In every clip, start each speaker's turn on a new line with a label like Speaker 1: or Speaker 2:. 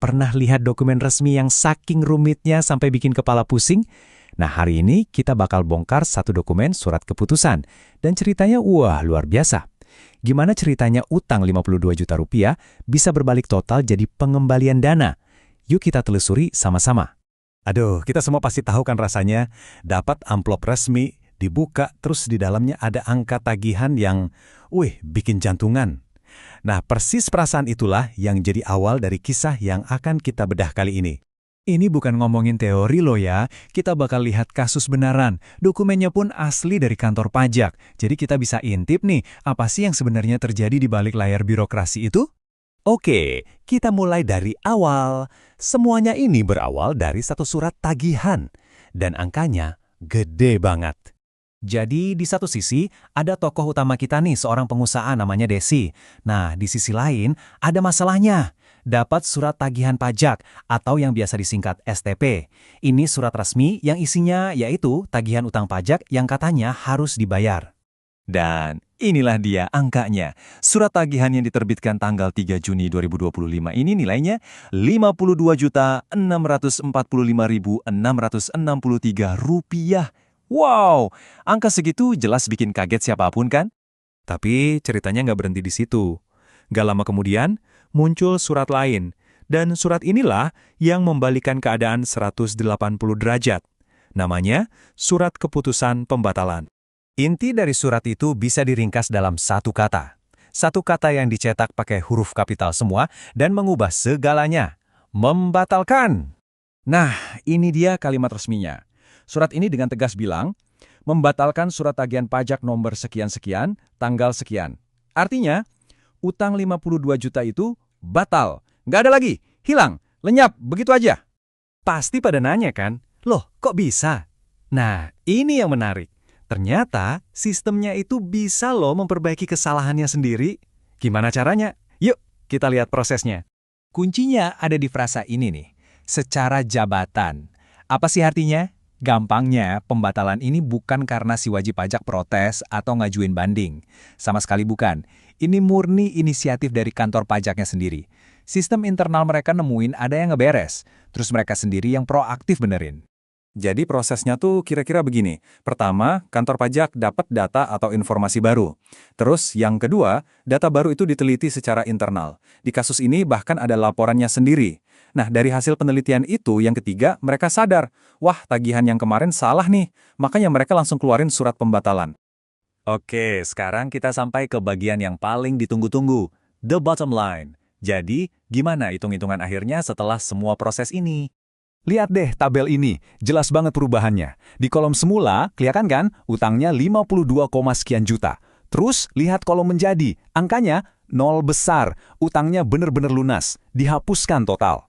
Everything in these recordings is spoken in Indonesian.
Speaker 1: pernah lihat dokumen resmi yang saking rumitnya sampai bikin kepala pusing? Nah, hari ini kita bakal bongkar satu dokumen surat keputusan. Dan ceritanya, wah, luar biasa. Gimana ceritanya utang 52 juta rupiah bisa berbalik total jadi pengembalian dana? Yuk kita telusuri sama-sama.
Speaker 2: Aduh, kita semua pasti tahu kan rasanya dapat amplop resmi, dibuka, terus di dalamnya ada angka tagihan yang, bikin jantungan. Nah, persis perasaan itulah yang jadi awal dari kisah yang akan kita bedah kali ini.
Speaker 3: Ini bukan ngomongin teori loh ya, kita bakal lihat kasus beneran. Dokumennya pun asli dari kantor pajak. Jadi kita bisa intip nih, apa sih yang sebenarnya terjadi di balik layar birokrasi itu?
Speaker 2: Oke, kita mulai dari awal. Semuanya ini berawal dari satu surat tagihan. Dan angkanya gede banget.
Speaker 1: Jadi di satu sisi ada tokoh utama kita nih, seorang pengusaha namanya Desi. Nah, di sisi lain ada masalahnya. Dapat surat tagihan pajak atau yang biasa disingkat STP. Ini surat resmi yang isinya yaitu tagihan utang pajak yang katanya harus dibayar.
Speaker 3: Dan inilah dia angkanya. Surat tagihan yang diterbitkan tanggal 3 Juni 2025 ini nilainya Rp52.645.663. Wow, angka segitu jelas bikin kaget siapapun kan?
Speaker 1: Tapi ceritanya nggak berhenti di situ. Gak lama kemudian, muncul surat lain. Dan surat inilah yang membalikan keadaan 180 derajat. Namanya Surat Keputusan Pembatalan. Inti dari surat itu bisa diringkas dalam satu kata. Satu kata yang dicetak pakai huruf kapital semua dan mengubah segalanya. Membatalkan. Nah, ini dia kalimat resminya. Surat ini dengan tegas bilang, membatalkan surat tagihan pajak nomor sekian-sekian, tanggal sekian. Artinya, utang 52 juta itu batal. Nggak ada lagi, hilang, lenyap, begitu aja. Pasti pada nanya kan, loh kok bisa? Nah, ini yang menarik. Ternyata sistemnya itu bisa loh memperbaiki kesalahannya sendiri. Gimana caranya? Yuk, kita lihat prosesnya. Kuncinya ada di frasa ini nih, secara jabatan. Apa sih artinya? Gampangnya, pembatalan ini bukan karena si wajib pajak protes atau ngajuin banding. Sama sekali bukan. Ini murni inisiatif dari kantor pajaknya sendiri. Sistem internal mereka nemuin ada yang ngeberes, terus mereka sendiri yang proaktif benerin.
Speaker 3: Jadi prosesnya tuh kira-kira begini. Pertama, kantor pajak dapat data atau informasi baru. Terus yang kedua, data baru itu diteliti secara internal. Di kasus ini bahkan ada laporannya sendiri. Nah, dari hasil penelitian itu, yang ketiga, mereka sadar, wah tagihan yang kemarin salah nih. Makanya mereka langsung keluarin surat pembatalan.
Speaker 2: Oke, sekarang kita sampai ke bagian yang paling ditunggu-tunggu, the bottom line. Jadi, gimana hitung-hitungan akhirnya setelah semua proses ini?
Speaker 3: Lihat deh tabel ini, jelas banget perubahannya. Di kolom semula, kelihatan kan, utangnya 52, sekian juta. Terus, lihat kolom menjadi, angkanya 0 besar, utangnya bener-bener lunas, dihapuskan total.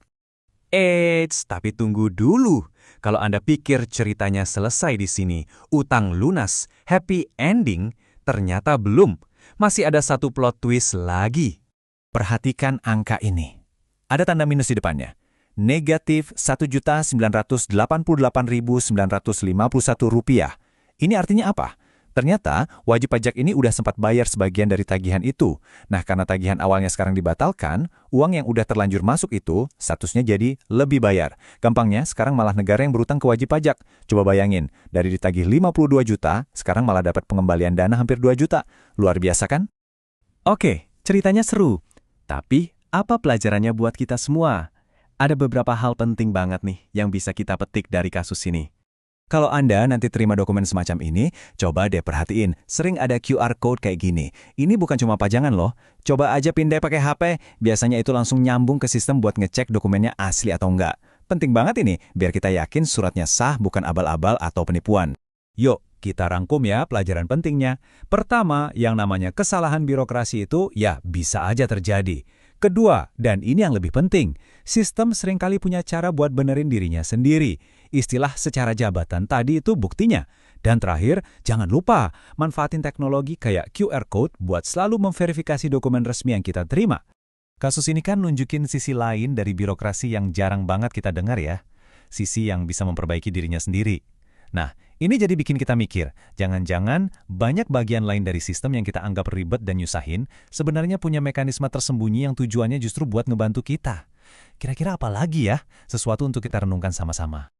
Speaker 2: Eits, tapi tunggu dulu. Kalau Anda pikir ceritanya selesai di sini, utang lunas, happy ending, ternyata belum. Masih ada satu plot twist lagi.
Speaker 1: Perhatikan angka ini. Ada tanda minus di depannya. Negatif Rp1.988.951. Ini artinya apa? Ternyata wajib pajak ini udah sempat bayar sebagian dari tagihan itu. Nah, karena tagihan awalnya sekarang dibatalkan, uang yang udah terlanjur masuk itu statusnya jadi lebih bayar. Gampangnya, sekarang malah negara yang berutang ke wajib pajak. Coba bayangin, dari ditagih 52 juta, sekarang malah dapat pengembalian dana hampir 2 juta. Luar biasa kan? Oke, ceritanya seru. Tapi, apa pelajarannya buat kita semua? Ada beberapa hal penting banget nih yang bisa kita petik dari kasus ini. Kalau Anda nanti terima dokumen semacam ini, coba deh perhatiin, sering ada QR code kayak gini. Ini bukan cuma pajangan loh. Coba aja pindah pakai HP, biasanya itu langsung nyambung ke sistem buat ngecek dokumennya asli atau enggak. Penting banget ini, biar kita yakin suratnya sah bukan abal-abal atau penipuan. Yuk, kita rangkum ya pelajaran pentingnya. Pertama, yang namanya kesalahan birokrasi itu ya bisa aja terjadi. Kedua, dan ini yang lebih penting, sistem seringkali punya cara buat benerin dirinya sendiri. Istilah secara jabatan tadi itu buktinya. Dan terakhir, jangan lupa manfaatin teknologi kayak QR Code buat selalu memverifikasi dokumen resmi yang kita terima. Kasus ini kan nunjukin sisi lain dari birokrasi yang jarang banget kita dengar ya. Sisi yang bisa memperbaiki dirinya sendiri. Nah, ini jadi bikin kita mikir, jangan-jangan banyak bagian lain dari sistem yang kita anggap ribet dan nyusahin, sebenarnya punya mekanisme tersembunyi yang tujuannya justru buat ngebantu kita.
Speaker 2: Kira-kira apa lagi ya? Sesuatu untuk kita renungkan sama-sama.